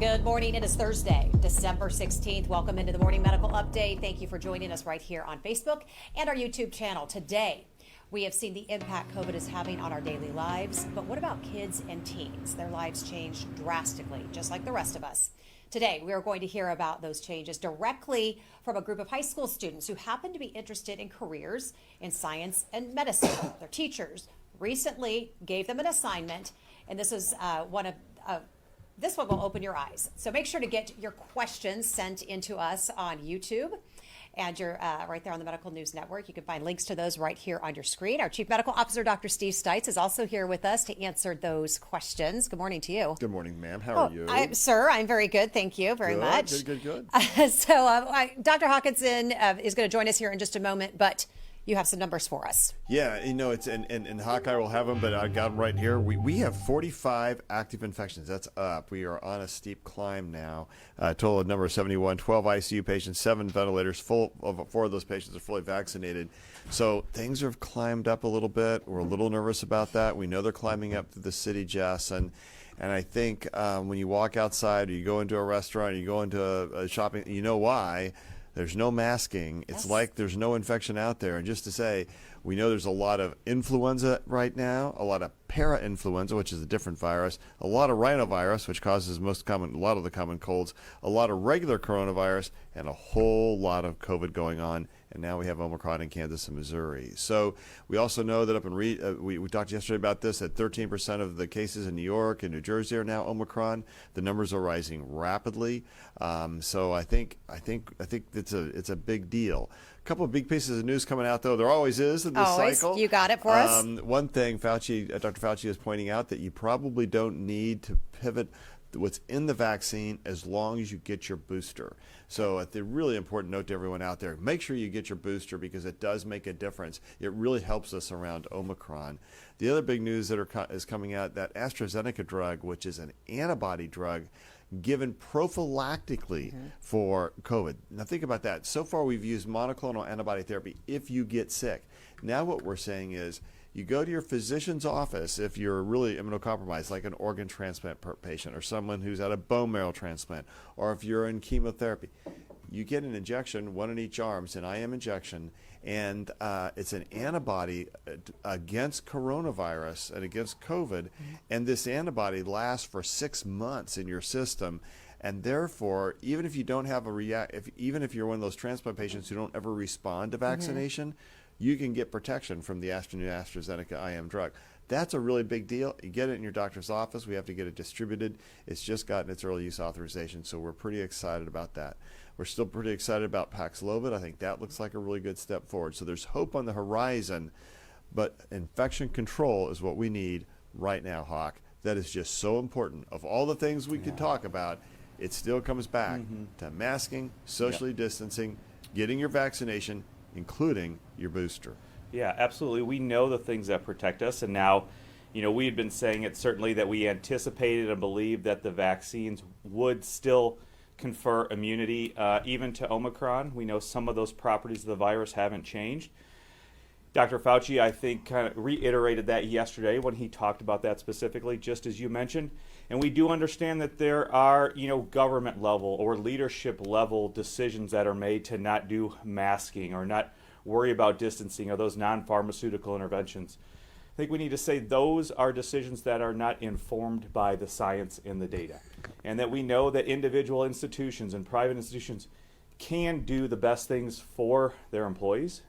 Good morning. It is Thursday, December 16th. Welcome into the Morning Medical Update. Thank you for joining us right here on Facebook and our YouTube channel. Today, we have seen the impact COVID is having on our daily lives. But what about kids and teens? Their lives changed drastically, just like the rest of us. Today, we are going to hear about those changes directly from a group of high school students who happen to be interested in careers in science and medicine. Their teachers recently gave them an assignment, and this is this one will open your eyes. So make sure to get your questions sent into us on YouTube. And you're right there on the Medical News Network. You can find links to those right here on your screen. Our Chief Medical Officer, Dr. Steve Stites, is also here with us to answer those questions. Good morning to you. Good morning, ma'am. How are you? Sir, I'm very good. Thank you very much. Good. Dr. Hawkinson is going to join us here in just a moment, but you have some numbers for us. Yeah, it's and Hawkeye will have them, but I got them right here. We have 45 active infections. That's up. We are on a steep climb now. Total of number 71, 12 ICU patients, 7 ventilators. 4 of those patients are fully vaccinated. So things have climbed up a little bit. We're a little nervous about that. We know they're climbing up through the city, Jess, and I think when you walk outside or you go into a restaurant or you go into a shopping, you know why. There's no masking. It's like there's no infection out there. And just to say, we know there's a lot of influenza right now, a lot of para-influenza, which is a different virus, a lot of rhinovirus, which causes a lot of the common colds, a lot of regular coronavirus, and a whole lot of COVID going on. And now we have Omicron in Kansas and Missouri. So we also know that we talked yesterday about this, that 13% of the cases in New York and New Jersey are now Omicron. The numbers are rising rapidly. So I think it's a big deal. A couple of big pieces of news coming out, though. There always is in this cycle. You got it for us. One thing, Dr. Fauci is pointing out that you probably don't need to pivot what's in the vaccine as long as you get your booster. So the really important note to everyone out there, make sure you get your booster because it does make a difference. It really helps us around Omicron. The other big news that is coming out, that AstraZeneca drug, which is an antibody drug given prophylactically for COVID. Now think about that. So far we've used monoclonal antibody therapy if you get sick. Now what we're saying is you go to your physician's office if you're really immunocompromised, like an organ transplant patient or someone who's had a bone marrow transplant, or if you're in chemotherapy. You get an injection, one in each arm, it's an IM injection, and it's an antibody against coronavirus and against COVID, and this antibody lasts for 6 months in your system. And therefore, even if you don't have even if you're one of those transplant patients who don't ever respond to vaccination, you can get protection from the AstraZeneca IM drug. That's a really big deal. You get it in your doctor's office. We have to get it distributed. It's just gotten its early use authorization, so we're pretty excited about that. We're still pretty excited about Paxlovid. I think that looks like a really good step forward. So there's hope on the horizon, but infection control is what we need right now, Hawk. That is just so important. Of all the things we could talk about, it still comes back to masking, socially distancing, getting your vaccination, including your booster. Yeah, absolutely. We know the things that protect us, and now, we had been saying it certainly that we anticipated and believed that the vaccines would still confer immunity even to Omicron. We know some of those properties of the virus haven't changed. Dr. Fauci, I think, kind of reiterated that yesterday when he talked about that specifically, just as you mentioned. And we do understand that there are, government level or leadership level decisions that are made to not do masking or not worry about distancing or those non-pharmaceutical interventions. I think we need to say those are decisions that are not informed by the science and the data. And that we know that individual institutions and private institutions can do the best things for their employees,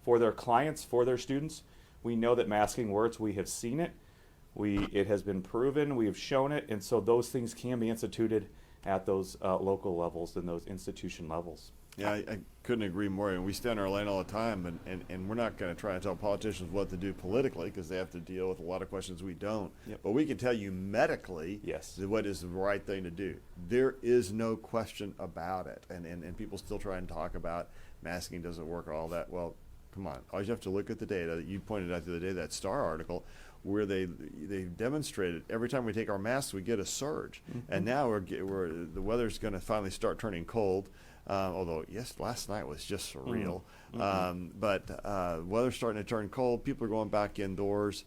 for their clients, for their students. We know that masking works. We have seen it. It has been proven. We have shown it. And so those things can be instituted at those local levels and those institution levels. Yeah, I couldn't agree more. And we stand in our lane all the time, and we're not going to try and tell politicians what to do politically because they have to deal with a lot of questions we don't. Yep. But we can tell you medically what is the right thing to do. There is no question about it. And people still try and talk about masking doesn't work or all that. Well, come on. Always have to look at the data. You pointed out the other day that STAR article where they demonstrated every time we take our masks, we get a surge. And now the weather's going to finally start turning cold. Although, last night was just surreal. But weather's starting to turn cold. People are going back indoors.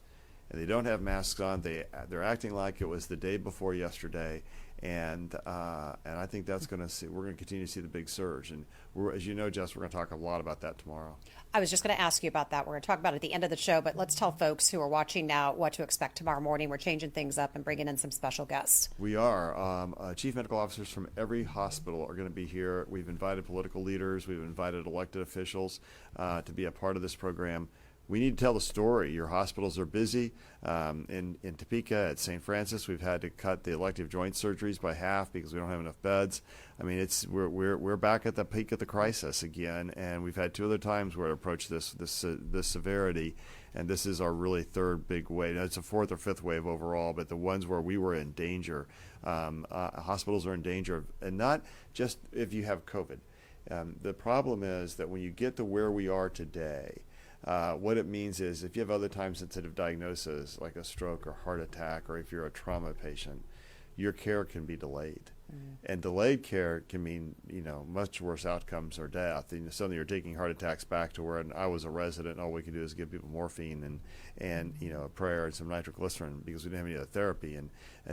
and they don't have masks on. They're acting like it was the day before yesterday, and I think that's going to see. We're going to continue to see the big surge, and as you know, Jess, we're going to talk a lot about that tomorrow. I was just going to ask you about that. We're going to talk about it at the end of the show, but let's tell folks who are watching now what to expect tomorrow morning. We're changing things up and bringing in some special guests. We are. Chief medical officers from every hospital are going to be here. We've invited political leaders. We've invited elected officials to be a part of this program. We need to tell the story. Your hospitals are busy. In Topeka at St. Francis, we've had to cut the elective joint surgeries by half because we don't have enough beds. I mean, we're back at the peak of the crisis again, and we've had 2 other times where it approached this severity, and this is our really 3rd big wave. Now, it's a 4th or 5th wave overall, but the ones where we were in danger, hospitals are in danger, and not just if you have COVID. The problem is that when you get to where we are today, what it means is if you have other time-sensitive diagnoses like a stroke or heart attack, or if you're a trauma patient, your care can be delayed. And delayed care can mean, much worse outcomes or death. Suddenly you're taking heart attacks back to where I was a resident, and all we could do is give people morphine and a prayer and some nitroglycerin because we didn't have any other therapy. And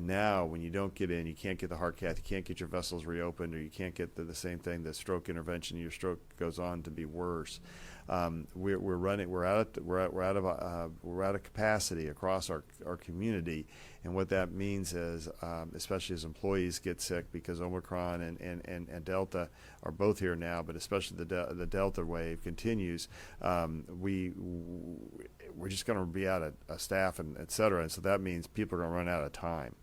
now when you don't get in, you can't get the heart cath, you can't get your vessels reopened, or you can't get the same thing, the stroke intervention. Your stroke goes on to be worse. We're out of capacity across our community, and what that means is, especially as employees get sick because Omicron and Delta are both here now, but especially the Delta wave continues, we're just going to be out of staff and et cetera, and so that means people are going to run out of time.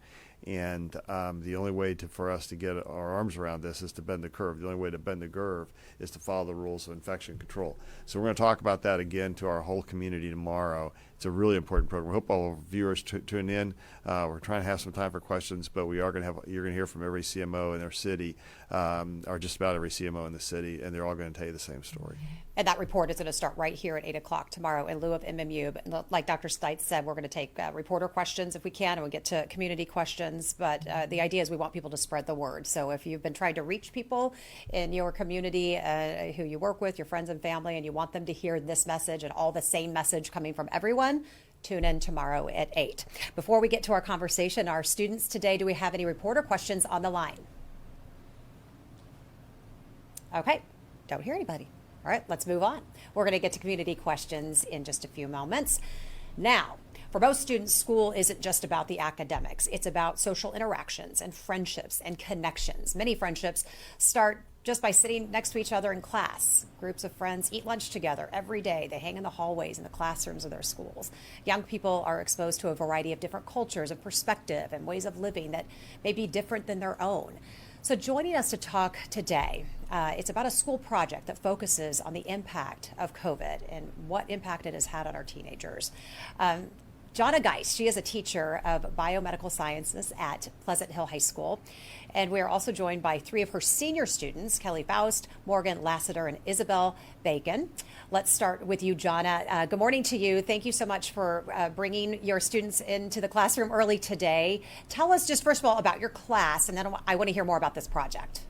And the only way for us to get our arms around this is to bend the curve. The only way to bend the curve is to follow the rules of infection control. So we're going to talk about that again to our whole community tomorrow. It's a really important program. We hope all our viewers tune in. We're trying to have some time for questions, but you're going to hear from every CMO in their city, or just about every CMO in the city, and they're all going to tell you the same story. And that report is going to start right here at 8 o'clock tomorrow in lieu of MMU. But like Dr. Stites said, we're going to take reporter questions if we can, and we'll get to community questions. But the idea is we want people to spread the word. So if you've been trying to reach people in your community who you work with, your friends and family, and you want them to hear this message and all the same message coming from everyone, tune in tomorrow at 8. Before we get to our conversation, our students today, do we have any reporter questions on the line? Okay, don't hear anybody. All right, let's move on. We're going to get to community questions in just a few moments. Now, for most students, school isn't just about the academics. It's about social interactions and friendships and connections. Many friendships start just by sitting next to each other in class. Groups of friends eat lunch together every day. They hang in the hallways in the classrooms of their schools. Young people are exposed to a variety of different cultures and perspective and ways of living that may be different than their own. So joining us to talk today, it's about a school project that focuses on the impact of COVID and what impact it has had on our teenagers. Jonna Geist, she is a teacher of biomedical sciences at Pleasant Hill High School. And we are also joined by 3 of her senior students, Kelly Faust, Morgan Lassiter, and Isabel Bacon. Let's start with you, Jonna. Good morning to you. Thank you so much for bringing your students into the classroom early today. Tell us just first of all about your class, and then I want to hear more about this project.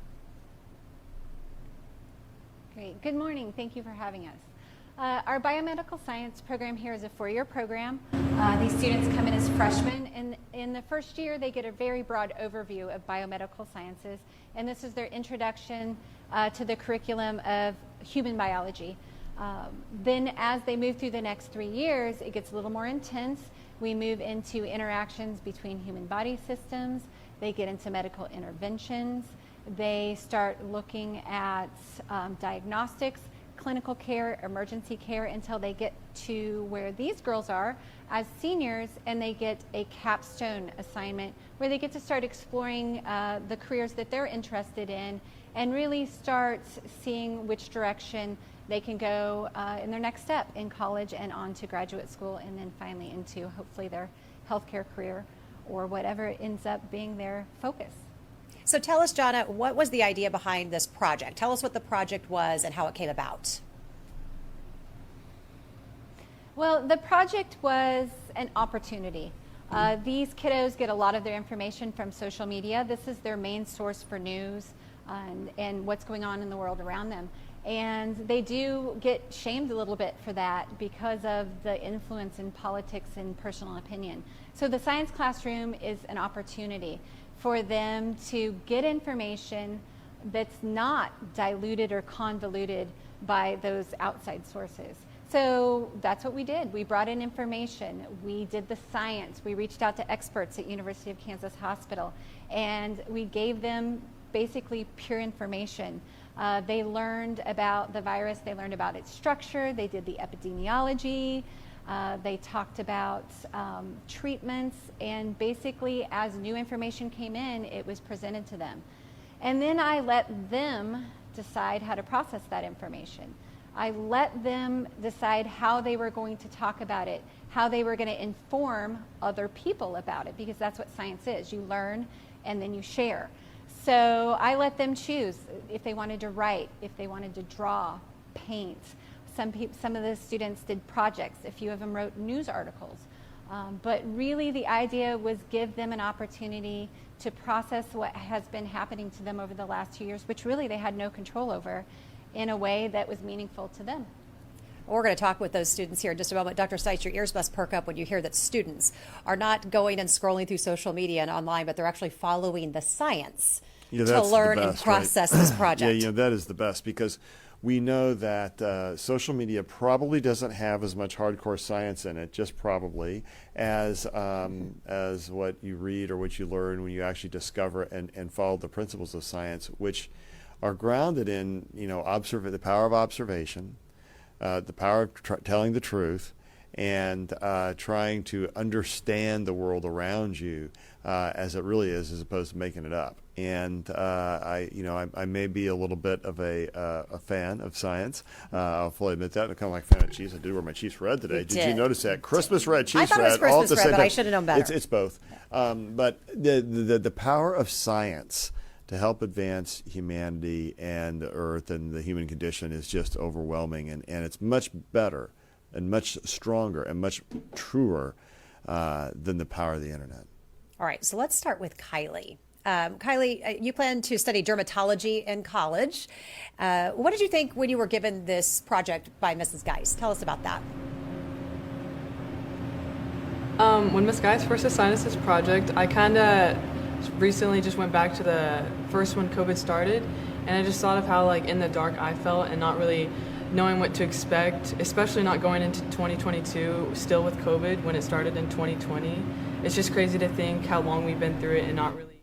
Great. Good morning. Thank you for having us. Our biomedical science program here is a 4-year program. These students come in as freshmen, and in the first year they get a very broad overview of biomedical sciences, and this is their introduction to the curriculum of human biology. Then as they move through the next 3 years, it gets a little more intense. We move into interactions between human body systems. They get into medical interventions. They start looking at diagnostics, clinical care, emergency care, until they get to where these girls are as seniors, and they get a capstone assignment where they get to start exploring the careers that they're interested in and really start seeing which direction they can go in their next step in college and on to graduate school, and then finally into hopefully their healthcare career or whatever ends up being their focus. So tell us, Jonna, what was the idea behind this project? Tell us what the project was and how it came about. Well, the project was an opportunity. These kiddos get a lot of their information from social media. This is their main source for news and what's going on in the world around them. And they do get shamed a little bit for that because of the influence in politics and personal opinion. So the science classroom is an opportunity for them to get information that's not diluted or convoluted by those outside sources. So that's what we did. We brought in information. We did the science. We reached out to experts at University of Kansas Hospital, and we gave them basically pure information. They learned about the virus. They learned about its structure. They did the epidemiology. They talked about treatments, and basically as new information came in, it was presented to them. And then I let them decide how to process that information. I let them decide how they were going to talk about it, how they were going to inform other people about it, because that's what science is. You learn and then you share. So I let them choose if they wanted to write, if they wanted to draw, paint. Some of the students did projects. A few of them wrote news articles. But really the idea was give them an opportunity to process what has been happening to them over the last 2 years, which really they had no control over, in a way that was meaningful to them. We're going to talk with those students here in just a moment. Dr. Stites, your ears must perk up when you hear that students are not going and scrolling through social media and online, but they're actually following the science to learn and process this project. Yeah, that is the best, because we know that social media probably doesn't have as much hardcore science in it, just probably, as what you read or what you learn when you actually discover and follow the principles of science, which are grounded in, the power of observation, the power of telling the truth, and trying to understand the world around you as it really is, as opposed to making it up. And I may be a little bit of a fan of science. I'll fully admit that. I'm kind of like a fan of Chiefs. I did wear my Chiefs red today. Did you notice that? Christmas red, Chiefs red. I thought it was Christmas red, but I should have known better. It's both. But the power of science to help advance humanity and the Earth and the human condition is just overwhelming, and it's much better and much stronger and much truer than the power of the internet. All right, so let's start with Kylie. Kylie, you plan to study dermatology in college. What did you think when you were given this project by Mrs. Geis? Tell us about that. When Ms. Geis first assigned us this project, I kind of recently just went back to the first when COVID started, and I just thought of how in the dark I felt and not really knowing what to expect, especially not going into 2022 still with COVID when it started in 2020. It's just crazy to think how long we've been through it and not really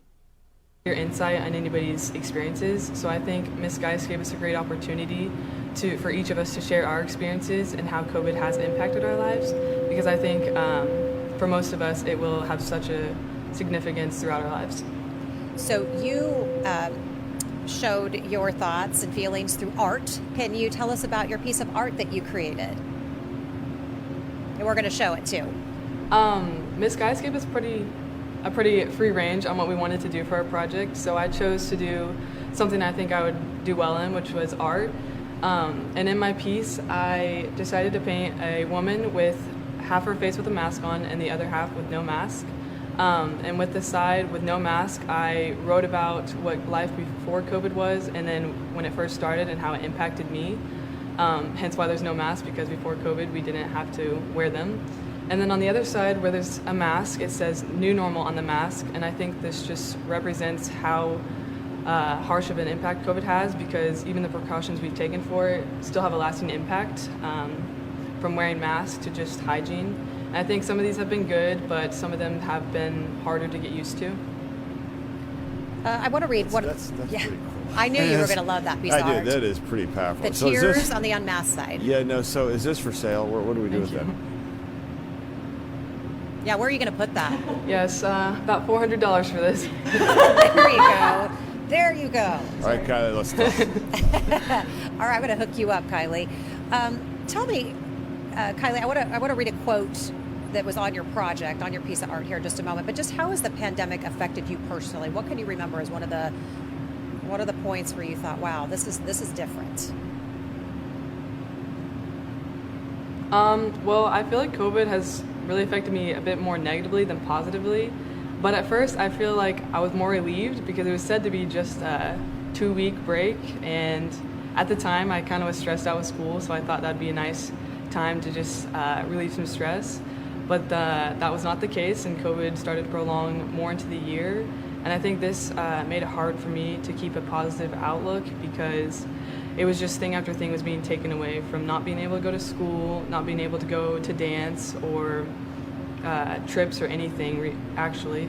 hear insight on anybody's experiences. So I think Ms. Geis gave us a great opportunity for each of us to share our experiences and how COVID has impacted our lives, because I think for most of us it will have such a significance throughout our lives. So you showed your thoughts and feelings through art. Can you tell us about your piece of art that you created? And we're going to show it too. Ms. Geis gave us a pretty free range on what we wanted to do for our project, so I chose to do something I think I would do well in, which was art. And in my piece, I decided to paint a woman with half her face with a mask on and the other half with no mask. And with the side with no mask, I wrote about what life before COVID was, and then when it first started and how it impacted me. Hence why there's no mask, because before COVID we didn't have to wear them. And then on the other side where there's a mask, it says new normal on the mask, and I think this just represents how harsh of an impact COVID has, because even the precautions we've taken for it still have a lasting impact, from wearing masks to just hygiene. And I think some of these have been good, but some of them have been harder to get used to. I want to read one. That's pretty cool. I knew you were going to love that piece of art. I did. That is pretty powerful. The tears on the unmasked side. Yeah, no. So is this for sale? What do we do with that? Yeah, where are you going to put that? Yes, about $400 for this. There you go. There you go. All right, Kylie, let's talk. All right, I'm going to hook you up, Kylie. Tell me, Kylie, I want to read a quote that was on your project, on your piece of art here in just a moment. But just how has the pandemic affected you personally? What can you remember as one of the points where you thought, wow, this is different? Well, I feel like COVID has really affected me a bit more negatively than positively. But at first, I feel like I was more relieved because it was said to be just a 2-week break, and at the time, I kind of was stressed out with school, so I thought that'd be a nice time to just relieve some stress. But that was not the case, and COVID started to prolong more into the year. And I think this made it hard for me to keep a positive outlook, because it was just thing after thing was being taken away, from not being able to go to school, not being able to go to dance or trips or anything, actually.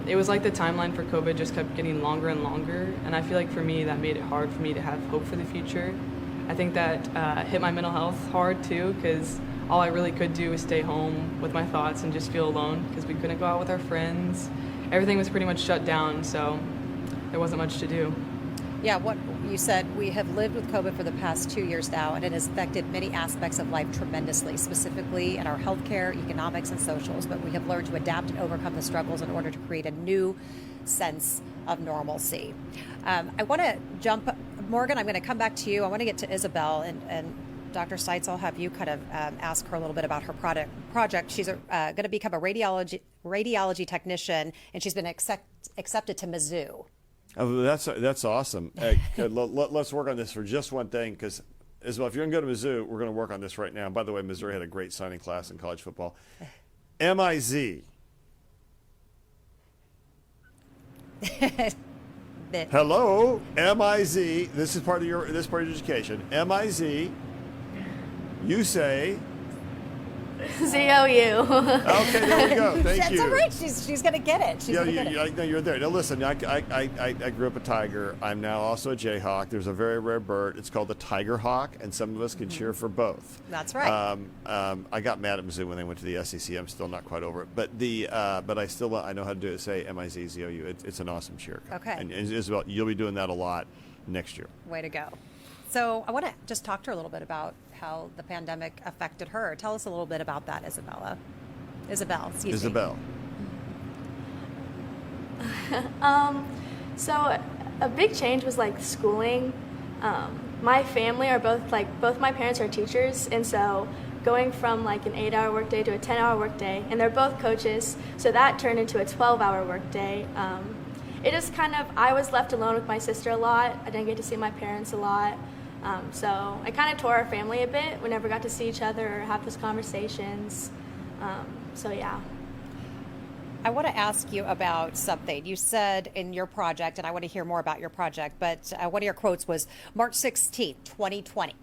It was like the timeline for COVID just kept getting longer and longer, and I feel like for me that made it hard for me to have hope for the future. I think that hit my mental health hard too, because all I really could do was stay home with my thoughts and just feel alone, because we couldn't go out with our friends. Everything was pretty much shut down, so there wasn't much to do. Yeah, what you said, we have lived with COVID for the past 2 years now, and it has affected many aspects of life tremendously, specifically in our healthcare, economics, and socials. But we have learned to adapt and overcome the struggles in order to create a new sense of normalcy. I want to jump, Morgan, I'm going to come back to you. I want to get to Isabel, and Dr. Stites, I'll have you kind of ask her a little bit about her project. She's going to become a radiology technician, and she's been accepted to Mizzou. Oh, that's awesome. Let's work on this for just one thing, because Isabel, if you're going to go to Mizzou, we're going to work on this right now. By the way, Missouri had a great signing class in college football. MIZ. Hello, MIZ. This is part of your education. MIZ. You say. ZOU. Okay, there we go. Thank you. That's all right. She's going to get it. No, you're there. Now listen, I grew up a tiger. I'm now also a jayhawk. There's a very rare bird. It's called the tiger hawk, and some of us can cheer for both. That's right. I got mad at Mizzou when they went to the SEC. I'm still not quite over it, but I know how to do it. Say MIZZOU. It's an awesome cheer. Okay. And Isabel, you'll be doing that a lot next year. Way to go. So I want to just talk to her a little bit about how the pandemic affected her. Tell us a little bit about that, Isabel, excuse me. So a big change was like schooling. My family are both my parents are teachers, and so going from like an 8-hour workday to a 10-hour workday, and they're both coaches, so that turned into a 12-hour workday. It just I was left alone with my sister a lot. I didn't get to see my parents a lot. So I kind of tore our family a bit. We never got to see each other or have those conversations. So yeah. I want to ask you about something. You said in your project, and I want to hear more about your project, but one of your quotes was March 16th, 2020.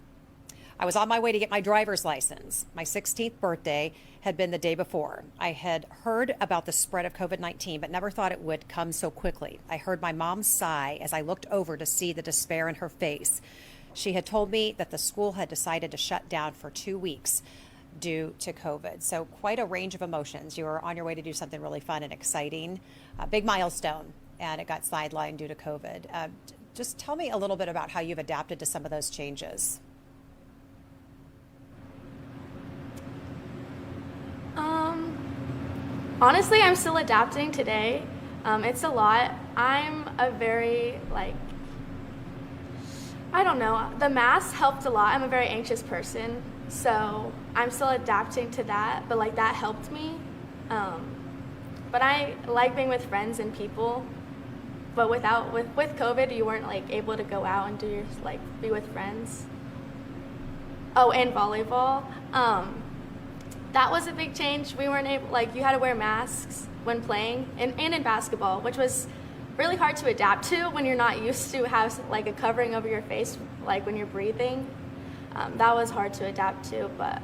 I was on my way to get my driver's license. My 16th birthday had been the day before. I had heard about the spread of COVID-19, but never thought it would come so quickly. I heard my mom sigh as I looked over to see the despair in her face. She had told me that the school had decided to shut down for 2 weeks due to COVID. So quite a range of emotions. You were on your way to do something really fun and exciting, a big milestone, and it got sidelined due to COVID. Just tell me a little bit about how you've adapted to some of those changes. Honestly, I'm still adapting today. It's a lot. I'm a very, I don't know, the mask helped a lot. I'm a very anxious person, so I'm still adapting to that, but that helped me. But I like being with friends and people, but with COVID, you weren't able to go out and be with friends. Oh, and volleyball. That was a big change. We weren't able, you had to wear masks when playing, and in basketball, which was really hard to adapt to when you're not used to have a covering over your face, when you're breathing. That was hard to adapt to, but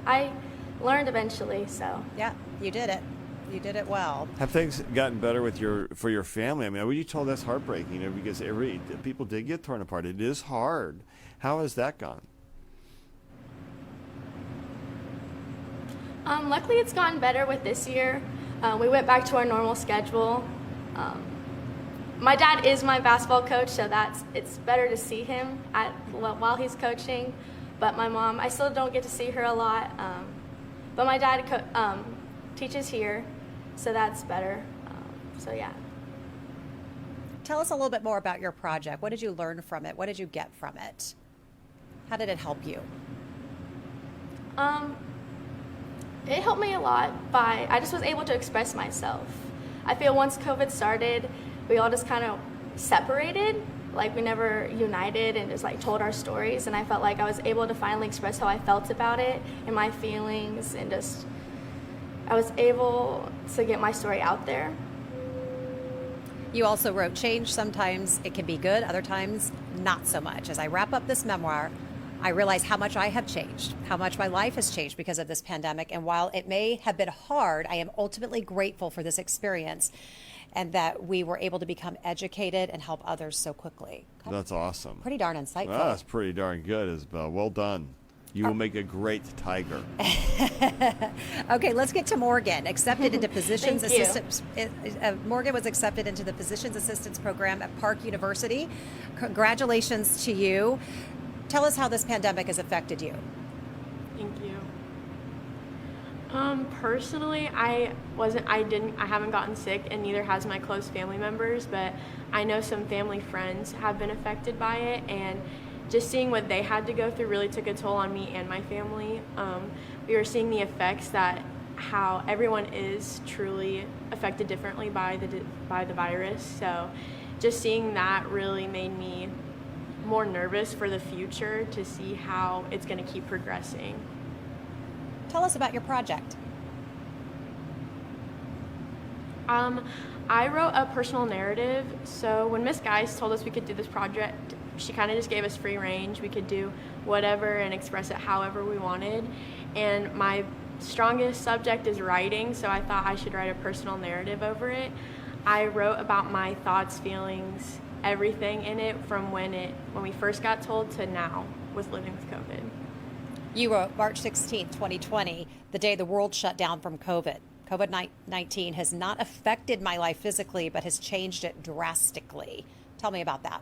I learned eventually, so. Yeah, you did it. You did it well. Have things gotten better for your family? I mean, when you told that's heartbreaking, because people did get torn apart. It is hard. How has that gone? Luckily, it's gotten better with this year. We went back to our normal schedule. My dad is my basketball coach, so it's better to see him while he's coaching. But my mom, I still don't get to see her a lot. But my dad teaches here, so that's better. So yeah. Tell us a little bit more about your project. What did you learn from it? What did you get from it? How did it help you? It helped me a lot I just was able to express myself. I feel once COVID started, we all just kind of separated, like we never united and just like told our stories, and I felt like I was able to finally express how I felt about it and my feelings, and just I was able to get my story out there. You also wrote, change, sometimes it can be good, other times not so much. As I wrap up this memoir, I realize how much I have changed, how much my life has changed because of this pandemic. And while it may have been hard, I am ultimately grateful for this experience and that we were able to become educated and help others so quickly. That's awesome. Pretty darn insightful. Well, that's pretty darn good, Isabel. Well done. You will make a great tiger. Okay, let's get to Morgan. Accepted into physician's Thank you. assistants. Morgan was accepted into the physician's assistants program at Park University. Congratulations to you. Tell us how this pandemic has affected you. Thank you. Personally, I haven't gotten sick, and neither has my close family members, but I know some family friends have been affected by it, and just seeing what they had to go through really took a toll on me and my family. We were seeing the effects that how everyone is truly affected differently by the virus. So just seeing that really made me more nervous for the future to see how it's going to keep progressing. Tell us about your project. I wrote a personal narrative. So when Miss Geis told us we could do this project, she kind of just gave us free range. We could do whatever and express it however we wanted. And my strongest subject is writing, so I thought I should write a personal narrative over it. I wrote about my thoughts, feelings, everything in it from when we first got told to now with living with COVID. You wrote March 16th, 2020, the day the world shut down from COVID. COVID-19 has not affected my life physically, but has changed it drastically. Tell me about that.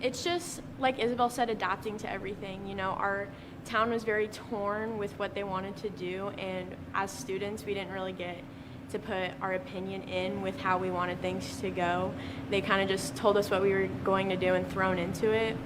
It's just, like Isabel said, adapting to everything. You know, our town was very torn with what they wanted to do, and as students, we didn't really get to put our opinion in with how we wanted things to go. They kind of just told us what we were going to do and thrown into it.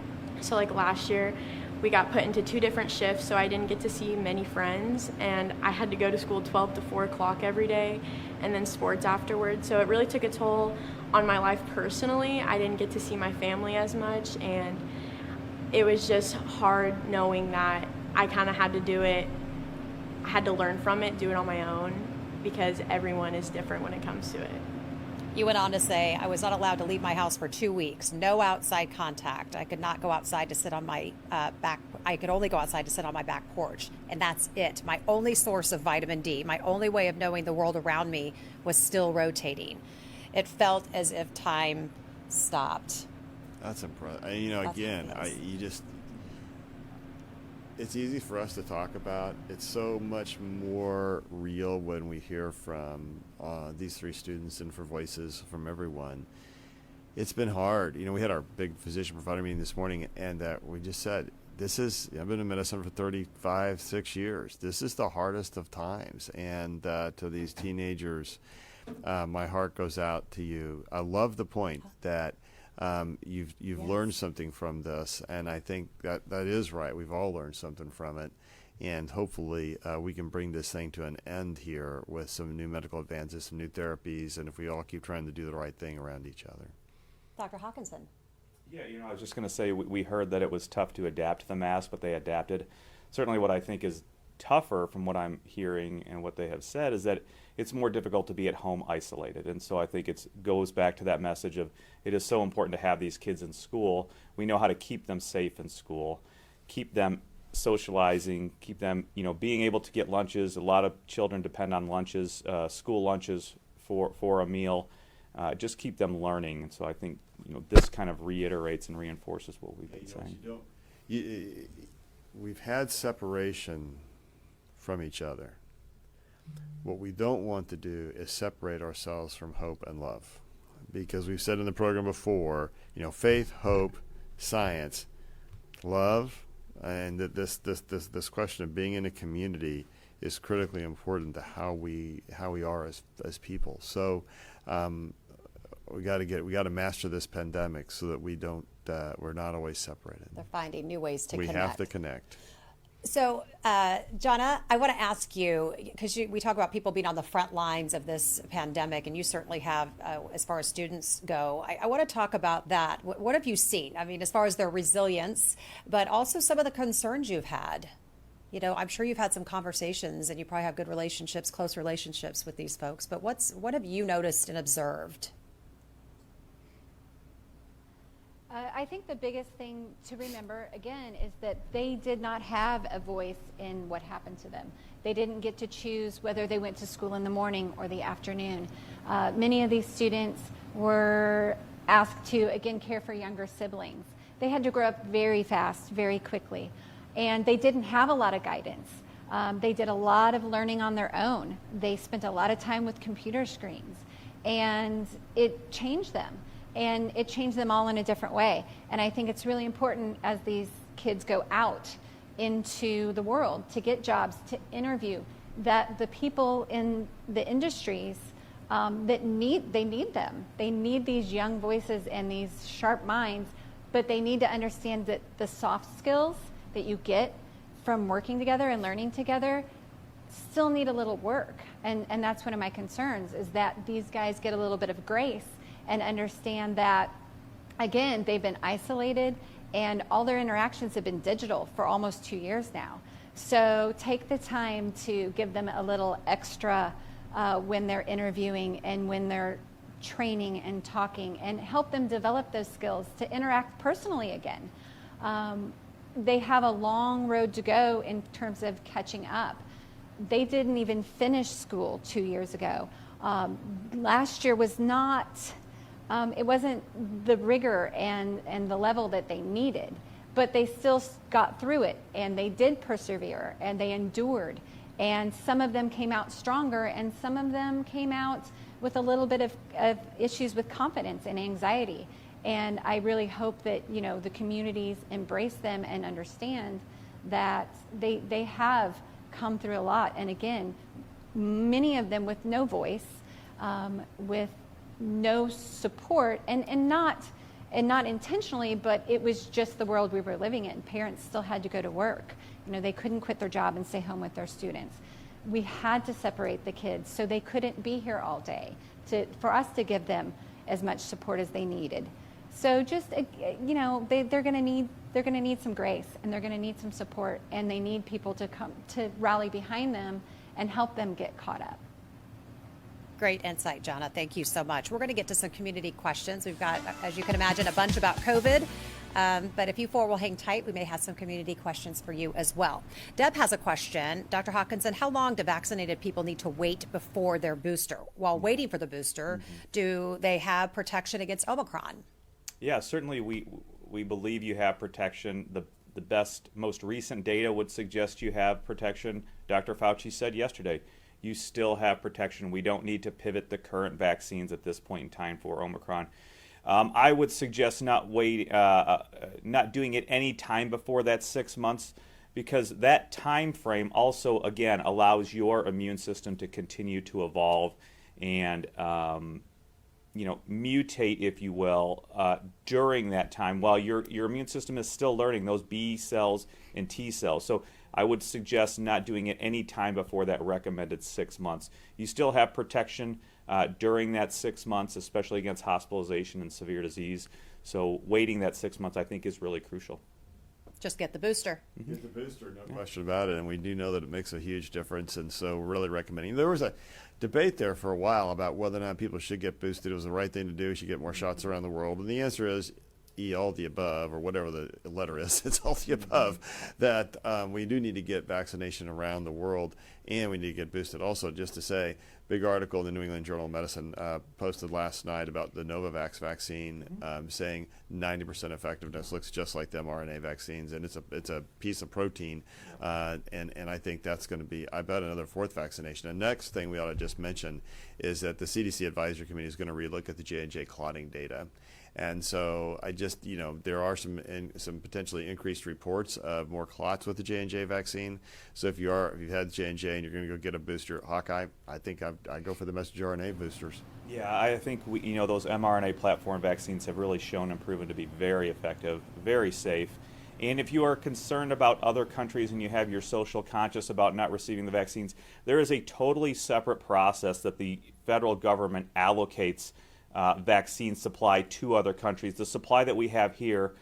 So like last year, we got put into 2 different shifts, so I didn't get to see many friends, and I had to go to school 12 to 4 o'clock every day, and then sports afterwards. So it really took a toll on my life personally. I didn't get to see my family as much, and it was just hard knowing that I kind of had to do it. I had to learn from it, do it on my own, because everyone is different when it comes to it. You went on to say, I was not allowed to leave my house for 2 weeks. No outside contact. I could not go outside to sit on my I could only go outside to sit on my back porch. And that's it. My only source of vitamin D, my only way of knowing the world around me was still rotating. It felt as if time stopped. That's impressive. You know, again, it's easy for us to talk about. It's so much more real when we hear from these 3 students and for voices from everyone. It's been hard. You know, we had our big physician provider meeting this morning, and we just said, I've been in medicine for 6 years. This is the hardest of times. And to these teenagers, my heart goes out to you. I love the point that you've yes. learned something from this, and I think that is right. We've all learned something from it, and hopefully we can bring this thing to an end here with some new medical advances, some new therapies, and if we all keep trying to do the right thing around each other. Dr. Hawkinson. Yeah, you know, I was just going to say we heard that it was tough to adapt to the mask, but they adapted. Certainly what I think is tougher from what I'm hearing and what they have said is that it's more difficult to be at home isolated. And so I think it goes back to that message of it is so important to have these kids in school. We know how to keep them safe in school, keep them socializing, keep them, you know, being able to get lunches. A lot of children depend on lunches, school lunches for a meal. Just keep them learning. And so I think, you know, this kind of reiterates and reinforces what we've been saying. We've had separation from each other. What we don't want to do is separate ourselves from hope and love, because we've said in the program before, you know, faith, hope, science, love, and that this question of being in a community is critically important to how we are as people. So we got to master this pandemic so that we're not always separated. They're finding new ways to connect. We have to connect. So, Jonna, I want to ask you, because we talk about people being on the front lines of this pandemic, and you certainly have, as far as students go. I want to talk about that. What have you seen? I mean, as far as their resilience, but also some of the concerns you've had. You know, I'm sure you've had some conversations, and you probably have good relationships, close relationships with these folks. But what have you noticed and observed? I think the biggest thing to remember, again, is that they did not have a voice in what happened to them. They didn't get to choose whether they went to school in the morning or the afternoon. Many of these students were asked to, again, care for younger siblings. They had to grow up very fast, very quickly, and they didn't have a lot of guidance. They did a lot of learning on their own. They spent a lot of time with computer screens, and it changed them. And it changed them all in a different way. And I think it's really important as these kids go out into the world to get jobs, to interview, that the people in the industries they need them. They need these young voices and these sharp minds, but they need to understand that the soft skills that you get from working together and learning together still need a little work. And that's one of my concerns, is that these guys get a little bit of grace and understand that, again, they've been isolated and all their interactions have been digital for almost 2 years now. So take the time to give them a little extra when they're interviewing and when they're training and talking, and help them develop those skills to interact personally again. They have a long road to go in terms of catching up. They didn't even finish school 2 years ago. Last year was not... it wasn't the rigor and the level that they needed, but they still got through it, and they did persevere, and they endured. And some of them came out stronger, and some of them came out with a little bit of issues with confidence and anxiety. And I really hope that, you know, the communities embrace them and understand that they have come through a lot. And again, many of them with no voice, with no support, and not intentionally, but it was just the world we were living in. Parents still had to go to work. You know, they couldn't quit their job and stay home with their students. We had to separate the kids, so they couldn't be here all day for us to give them as much support as they needed. So just, you know, they're going to need some grace, and they're going to need some support, and they need people to come to rally behind them and help them get caught up. Great insight, Jonna. Thank you so much. We're going to get to some community questions. We've got, as you can imagine, a bunch about COVID. But if you four will hang tight, we may have some community questions for you as well. Deb has a question. Dr. Hawkinson, how long do vaccinated people need to wait before their booster? While waiting for the booster, do they have protection against Omicron? Yeah, certainly we believe you have protection. The best, most recent data would suggest you have protection. Dr. Fauci said yesterday, you still have protection. We don't need to pivot the current vaccines at this point in time for Omicron. I would suggest not doing it any time before that 6 months, because that time frame also, again, allows your immune system to continue to evolve and mutate, if you will, during that time while your immune system is still learning those B cells and T cells. So I would suggest not doing it any time before that recommended 6 months. You still have protection during that 6 months, especially against hospitalization and severe disease. So waiting that 6 months, I think, is really crucial. Just get the booster. Get the booster, no question about it. And we do know that it makes a huge difference. And so we're really recommending. There was a debate there for a while about whether or not people should get boosted. It was the right thing to do. We should get more shots around the world. And the answer is all the above, or whatever the letter is. It's all the above, that we do need to get vaccination around the world, and we need to get boosted. Also, just to say, big article in the New England Journal of Medicine posted last night about the Novavax vaccine, saying 90% effectiveness, looks just like the mRNA vaccines, and it's a piece of protein, and I think that's going to be, I bet, another fourth vaccination. The next thing we ought to just mention is that the CDC Advisory Committee is going to relook at the J&J clotting data. And so I just, there are some potentially increased reports of more clots with the J&J vaccine. So if you've had J&J and you're going to go get a booster, Hawkeye, I think I'd go for the messenger RNA boosters. Yeah, I think those mRNA platform vaccines have really shown and proven to be very effective, very safe, And if you are concerned about other countries and you have your social conscience about not receiving the vaccines, there is a totally separate process that the federal government allocates vaccine supply to other countries. The supply that we have here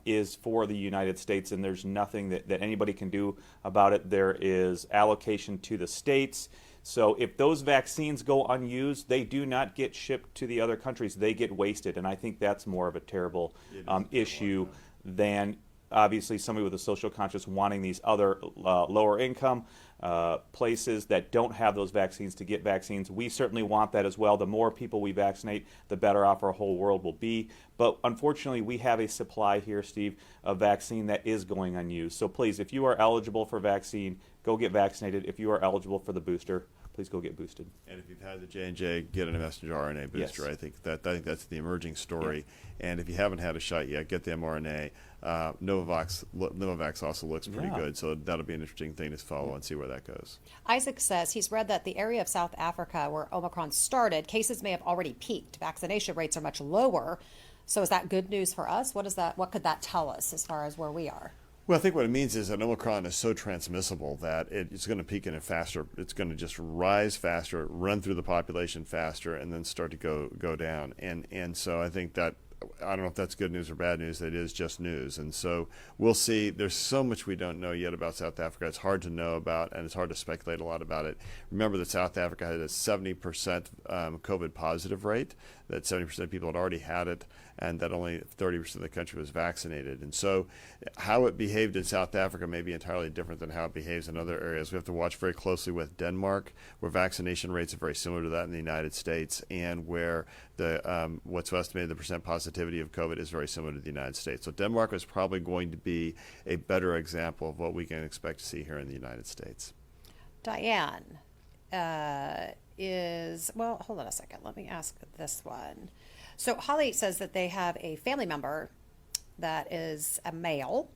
is for the United States, and there's nothing that anybody can do about it. There is allocation to the states. So if those vaccines go unused, they do not get shipped to the other countries. They get wasted, and I think that's more of a terrible issue than obviously somebody with a social conscience wanting these other lower income places that don't have those vaccines to get vaccines. We certainly want that as well. The more people we vaccinate, the better off our whole world will be. But unfortunately, we have a supply here, Steve, of vaccine that is going unused. So please, if you are eligible for vaccine, go get vaccinated. If you are eligible for the booster, please go get boosted. And if you've had the J&J, get a messenger RNA booster. Yes. I think that's the emerging story. Yeah. And if you haven't had a shot yet, get the mRNA. Novavax also looks pretty good, so that'll be an interesting thing to follow and see where that goes. Isaac says he's read that the area of South Africa where Omicron started, cases may have already peaked. Vaccination rates are much lower. So is that good news for us? What could that tell us as far as where we are? Well, I think what it means is that Omicron is so transmissible that it's going to peak in it faster. It's going to just rise faster, run through the population faster, and then start to go down. And so I think that, I don't know if that's good news or bad news. It is just news. And so we'll see. There's so much we don't know yet about South Africa. It's hard to know about, and it's hard to speculate a lot about it. Remember that South Africa had a 70% COVID positive rate, that 70% of people had already had it, and that only 30% of the country was vaccinated. And so how it behaved in South Africa may be entirely different than how it behaves in other areas. We have to watch very closely with Denmark, where vaccination rates are very similar to that in the United States, and where the what's estimated the percent positivity of COVID is very similar to the United States. So Denmark is probably going to be a better example of what we can expect to see here in the United States. Diane hold on a second. Let me ask this one. So Holly says that they have a family member that is a male,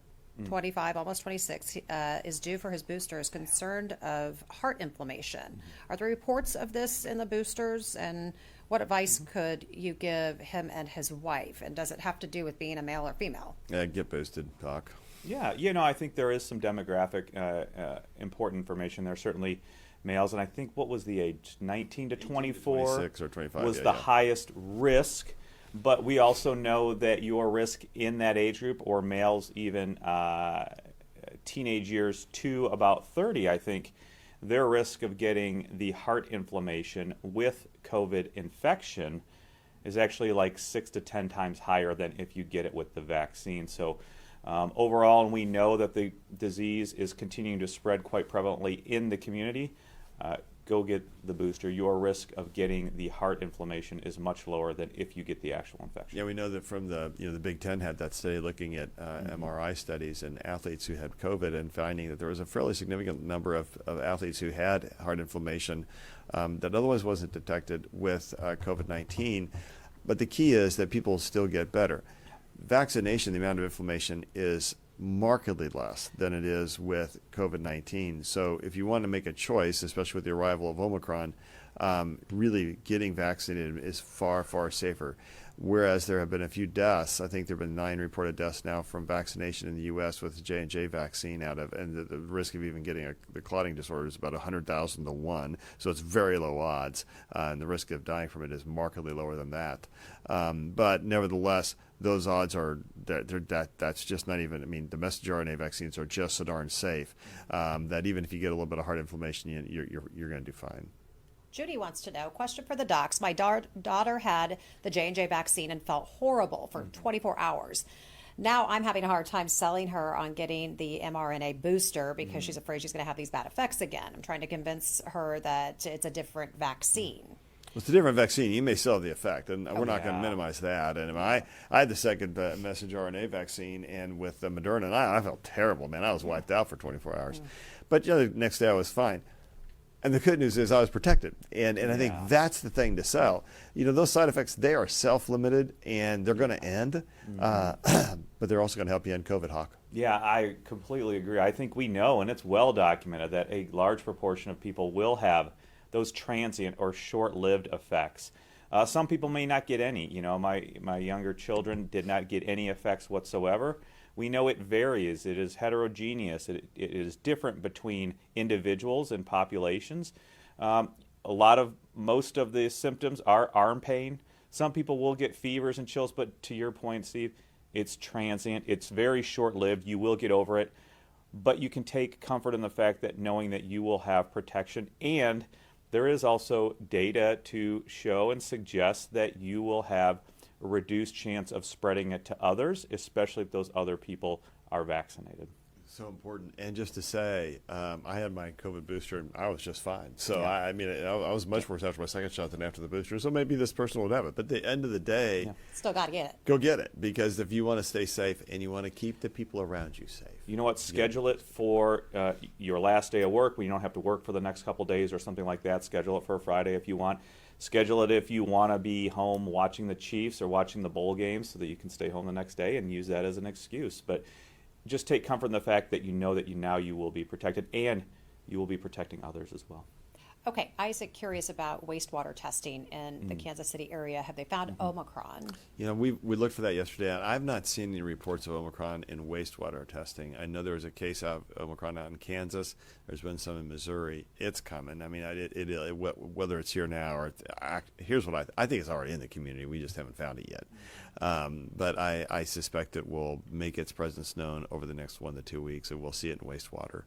25, almost 26, is due for his booster, is concerned of heart inflammation. Are there reports of this in the boosters, and what advice could you give him and his wife? And does it have to do with being a male or female? Get boosted, Doc. Yeah, I think there is some demographic important information there. Certainly males, and I think, what was the age? 19 to 24 26 or 25 was the highest risk. But we also know that your risk in that age group, or males even teenage years to about 30, I think, their risk of getting the heart inflammation with COVID infection is actually like 6 to 10 times higher than if you get it with the vaccine. So overall, and we know that the disease is continuing to spread quite prevalently in the community, go get the booster. Your risk of getting the heart inflammation is much lower than if you get the actual infection. Yeah, we know that from the Big Ten had that study looking at MRI studies and athletes who had COVID, and finding that there was a fairly significant number of athletes who had heart inflammation that otherwise wasn't detected with COVID-19. But the key is that people still get better. Vaccination, the amount of inflammation is markedly less than it is with COVID-19. So if you want to make a choice, especially with the arrival of Omicron, really getting vaccinated is far, far safer. Whereas there have been a few deaths, I think there have been 9 reported deaths now from vaccination in the U.S. with the J&J vaccine and the risk of even getting the clotting disorder is about 100,000 to 1. So it's very low odds, and the risk of dying from it is markedly lower than that. But nevertheless, those odds are that's just not even. I mean, the messenger RNA vaccines are just so darn safe that even if you get a little bit of heart inflammation, you're going to do fine. Judy wants to know, question for the docs. My daughter had the J&J vaccine and felt horrible for 24 hours. Now I'm having a hard time selling her on getting the mRNA booster because she's afraid she's going to have these bad effects again. I'm trying to convince her that it's a different vaccine. Well, it's a different vaccine. You may still have the effect, and we're not going to minimize that. And I had the second messenger RNA vaccine, and with the Moderna, and I felt terrible, man. I was wiped out for 24 hours. But the next day I was fine. And the good news is I was protected. And I think that's the thing to sell. Those side effects, they are self-limited, and they're going to end. But they're also going to help you end COVID, Hawk. Yeah, I completely agree. I think we know, and it's well documented, that a large proportion of people will have those transient or short-lived effects. Some people may not get any. My younger children did not get any effects whatsoever, We know it varies. It is heterogeneous. It is different between individuals and populations. Most of the symptoms are arm pain. Some people will get fevers and chills, but to your point, Steve, it's transient. It's very short-lived. You will get over it. But you can take comfort in the fact that knowing that you will have protection, and there is also data to show and suggest that you will have a reduced chance of spreading it to others, especially if those other people are vaccinated. So important. And just to say, I had my COVID booster and I was just fine. So, Yeah. I was much worse after my second shot than after the booster. So maybe this person would have it. But at the end of the day, Still got to get it. go get it. Because if you want to stay safe and you want to keep the people around you safe. You know what? Schedule it for your last day of work when you don't have to work for the next couple days or something like that. Schedule it for a Friday if you want. Schedule it if you want to be home watching the Chiefs or watching the bowl games so that you can stay home the next day and use that as an excuse. But just take comfort in the fact that you know that you will be protected, and you will be protecting others as well. Okay, Isaac, curious about wastewater testing in the Kansas City area. Have they found Omicron? You know, we looked for that yesterday. And I've not seen any reports of Omicron in wastewater testing. I know there was a case of Omicron out in Kansas. There's been some in Missouri. It's coming. I mean, whether it's here now or here's what I think it's already in the community. We just haven't found it yet. But I suspect it will make its presence known over the next 1 to 2 weeks, and we'll see it in wastewater.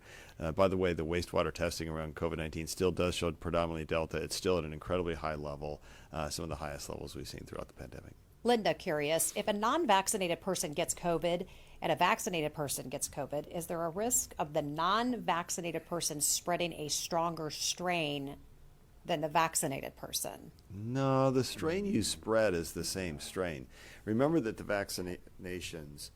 By the way, the wastewater testing around COVID-19 still does show predominantly Delta. It's still at an incredibly high level, some of the highest levels we've seen throughout the pandemic. Linda, curious, if a non-vaccinated person gets COVID and a vaccinated person gets COVID, is there a risk of the non-vaccinated person spreading a stronger strain than the vaccinated person? No, the strain you spread is the same strain. Remember that the vaccinations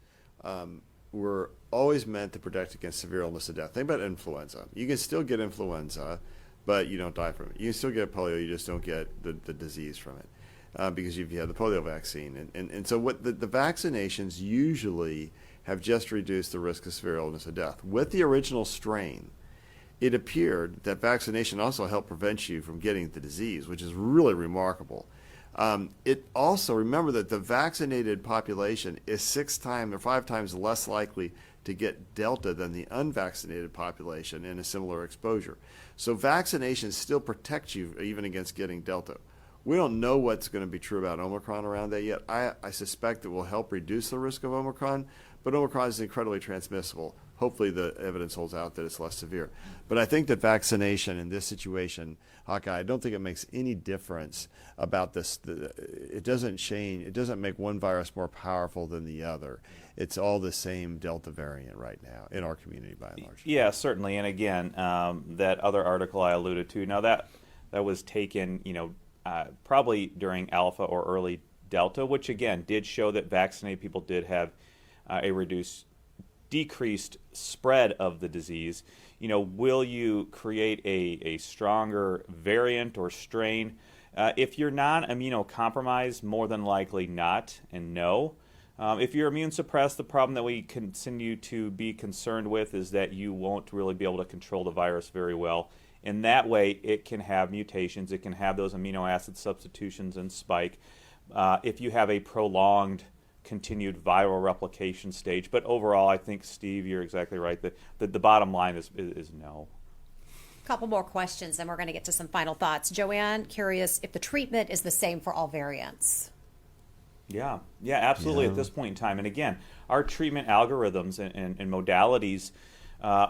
were always meant to protect against severe illness and death. Think about influenza. You can still get influenza, but you don't die from it. You can still get polio, you just don't get the disease from it because you've had the polio vaccine. And so what the vaccinations usually have just reduced the risk of severe illness and death. With the original strain, it appeared that vaccination also helped prevent you from getting the disease, which is really remarkable. It also, remember that the vaccinated population is 6 times or 5 times less likely to get Delta than the unvaccinated population in a similar exposure. So vaccination still protects you even against getting Delta. We don't know what's going to be true about Omicron around that yet. I suspect it will help reduce the risk of Omicron, but Omicron is incredibly transmissible. Hopefully the evidence holds out that it's less severe. But I think that vaccination in this situation, Hawkeye, I don't think it makes any difference about this. It doesn't change. It doesn't make one virus more powerful than the other. It's all the same Delta variant right now in our community by and large. Yeah, certainly. And again, that other article I alluded to, now that was taken, probably during Alpha or early Delta, which again did show that vaccinated people did have a decreased spread of the disease. Will you create a stronger variant or strain? If you're non-immunocompromised, more than likely not, and no. If you're immune suppressed, the problem that we continue to be concerned with is that you won't really be able to control the virus very well. In that way, it can have mutations. It can have those amino acid substitutions and spike if you have a prolonged continued viral replication stage. But overall, I think, Steve, you're exactly right. The bottom line is no. A couple more questions, and we're going to get to some final thoughts. Joanne, curious if the treatment is the same for all variants. Yeah, absolutely. At this point in time. And again, our treatment algorithms and modalities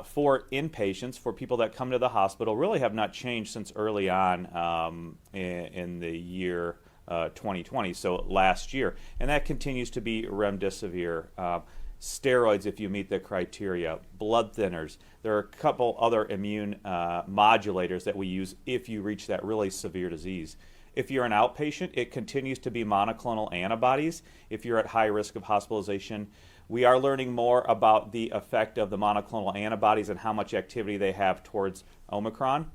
for inpatients, for people that come to the hospital, really have not changed since early on in the year 2020, so last year. And that continues to be remdesivir, steroids if you meet the criteria, blood thinners. There are a couple other immune modulators that we use if you reach that really severe disease. If you're an outpatient, it continues to be monoclonal antibodies. If you're at high risk of hospitalization, we are learning more about the effect of the monoclonal antibodies and how much activity they have towards Omicron.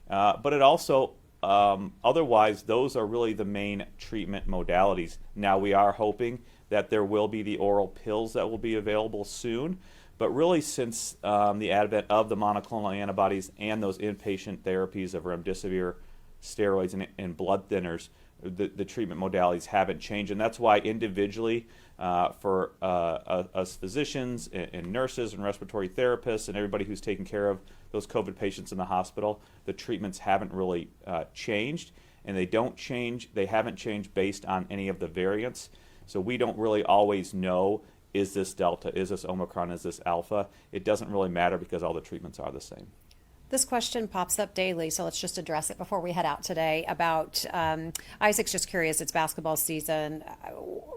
But it also, otherwise, those are really the main treatment modalities. Now, we are hoping that there will be the oral pills that will be available soon. But really, since the advent of the monoclonal antibodies and those inpatient therapies of remdesivir, steroids and blood thinners, the treatment modalities haven't changed. And that's why individually for us physicians and nurses and respiratory therapists and everybody who's taking care of those COVID patients in the hospital, the treatments haven't really changed. And they haven't changed based on any of the variants. So we don't really always know, is this Delta, is this Omicron, is this Alpha? It doesn't really matter because all the treatments are the same. This question pops up daily, so let's just address it before we head out today. About Isaac's just curious, it's basketball season.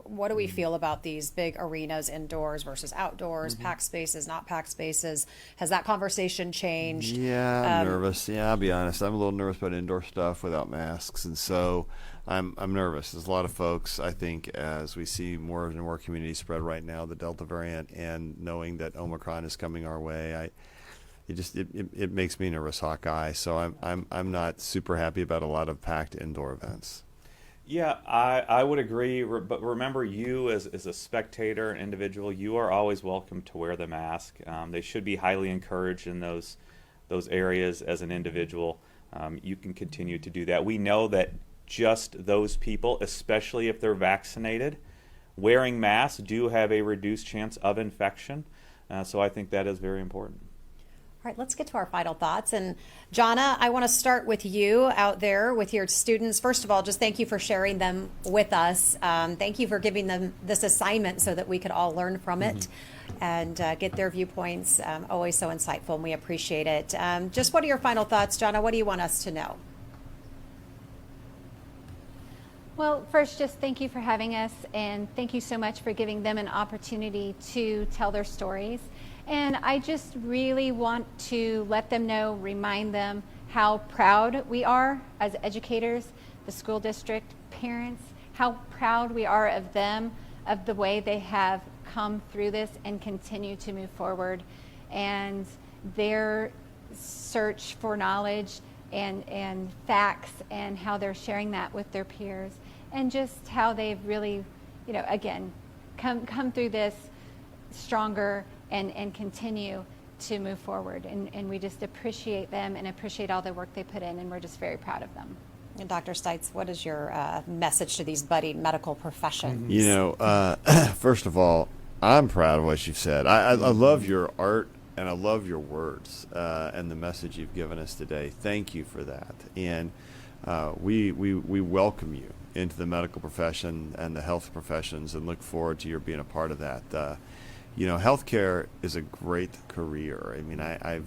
What do we feel about these big arenas, indoors versus outdoors, packed spaces, not packed spaces? Has that conversation changed? Yeah, I'm nervous. Yeah, I'll be honest. I'm a little nervous about indoor stuff without masks, and so I'm nervous. There's a lot of folks, I think, as we see more and more community spread right now, the Delta variant, and knowing that Omicron is coming our way, it makes me nervous, Hawkeye. So I'm not super happy about a lot of packed indoor events. Yeah, I would agree. But remember, you as a spectator, an individual, you are always welcome to wear the mask. They should be highly encouraged in those areas as an individual. You can continue to do that. We know that just those people, especially if they're vaccinated, wearing masks do have a reduced chance of infection. So I think that is very important. All right, let's get to our final thoughts. And Jonna, I want to start with you out there with your students. First of all, just thank you for sharing them with us. Thank you for giving them this assignment so that we could all learn from it and get their viewpoints. Always so insightful, and we appreciate it. Just what are your final thoughts, Jonna? What do you want us to know? Well, first, just thank you for having us, and thank you so much for giving them an opportunity to tell their stories. And I just really want to let them know, remind them how proud we are as educators, the school district, parents, how proud we are of them, of the way they have come through this and continue to move forward, and their search for knowledge and facts, and how they're sharing that with their peers, and just how they've really, again, come through this stronger and continue to move forward. And we just appreciate them and appreciate all the work they put in, and we're just very proud of them. And Dr. Stites, what is your message to these budding medical professions? First of all, I'm proud of what you've said. I love your art, and I love your words and the message you've given us today. Thank you for that. And we welcome you into the medical profession and the health professions, and look forward to your being a part of that. Healthcare is a great career. I mean, I've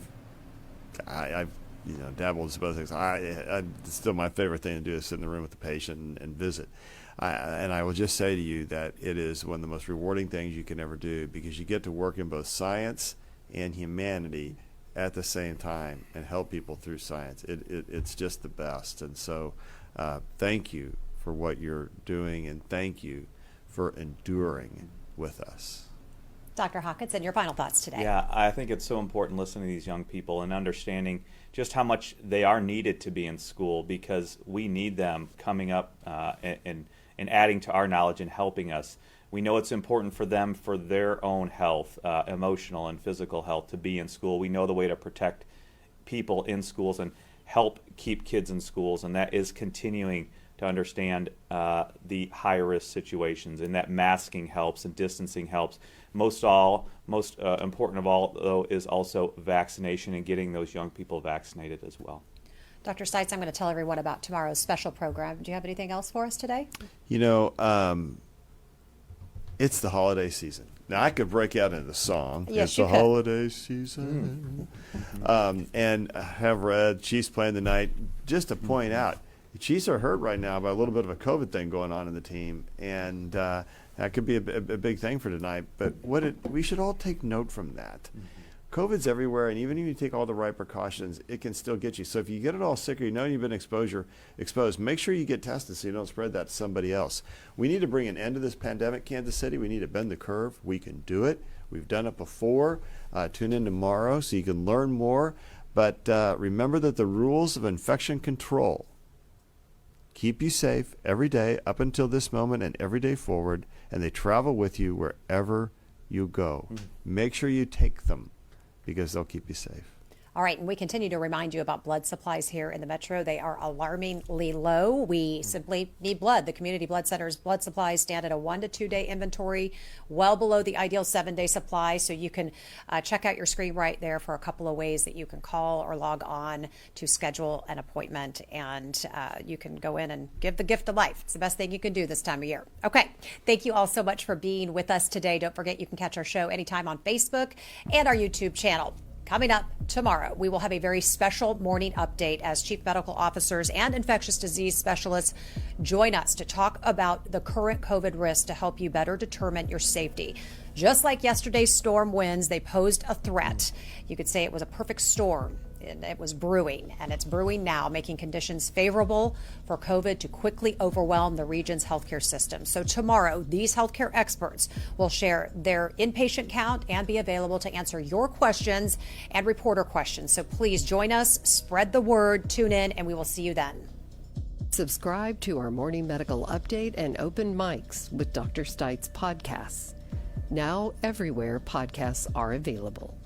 dabbled in some other things. It's still my favorite thing to do is sit in the room with the patient and visit. And I will just say to you that it is one of the most rewarding things you can ever do, because you get to work in both science and humanity at the same time and help people through science. It's just the best. And so thank you for what you're doing, and thank you for enduring with us. Dr. Hawkinson, your final thoughts today. Yeah, I think it's so important listening to these young people and understanding just how much they are needed to be in school, because we need them coming up and adding to our knowledge and helping us. We know it's important for them, for their own health, emotional and physical health, to be in school. We know the way to protect people in schools and help keep kids in schools, and that is continuing to understand the high-risk situations, and that masking helps and distancing helps. Most important of all, though, is also vaccination and getting those young people vaccinated as well. Dr. Stites, I'm going to tell everyone about tomorrow's special program. Do you have anything else for us today? It's the holiday season. Now, I could break out into song. Yes, it's the holiday season. And have read Chiefs playing tonight. Just to point out, the Chiefs are hurt right now by a little bit of a COVID thing going on in the team, and that could be a big thing for tonight. But we should all take note from that. COVID's everywhere, and even if you take all the right precautions, it can still get you. So if you get it all sick, or you know you've been exposed, make sure you get tested so you don't spread that to somebody else. We need to bring an end to this pandemic, Kansas City. We need to bend the curve. We can do it. We've done it before. Tune in tomorrow so you can learn more. But remember that the rules of infection control keep you safe every day up until this moment and every day forward, and they travel with you wherever you go. Make sure you take them, because they'll keep you safe. All right, and we continue to remind you about blood supplies here in the metro. They are alarmingly low. We simply need blood. The community blood center's blood supplies stand at a 1 to 2 day inventory, well below the ideal 7-day supply. So you can check out your screen right there for a couple of ways that you can call or log on to schedule an appointment, and you can go in and give the gift of life. It's the best thing you can do this time of year. Okay, thank you all so much for being with us today. Don't forget, you can catch our show anytime on Facebook and our YouTube channel. Coming up tomorrow, we will have a very special morning update as chief medical officers and infectious disease specialists join us to talk about the current COVID risks to help you better determine your safety. Just like yesterday's storm winds, they posed a threat. You could say it was a perfect storm. And it was brewing, and it's brewing now, making conditions favorable for COVID to quickly overwhelm the region's healthcare system. So tomorrow, these healthcare experts will share their inpatient count and be available to answer your questions and reporter questions. So please join us, spread the word, tune in, and we will see you then. Subscribe to our morning medical update and open mics with Dr. Stites podcasts. Now everywhere podcasts are available.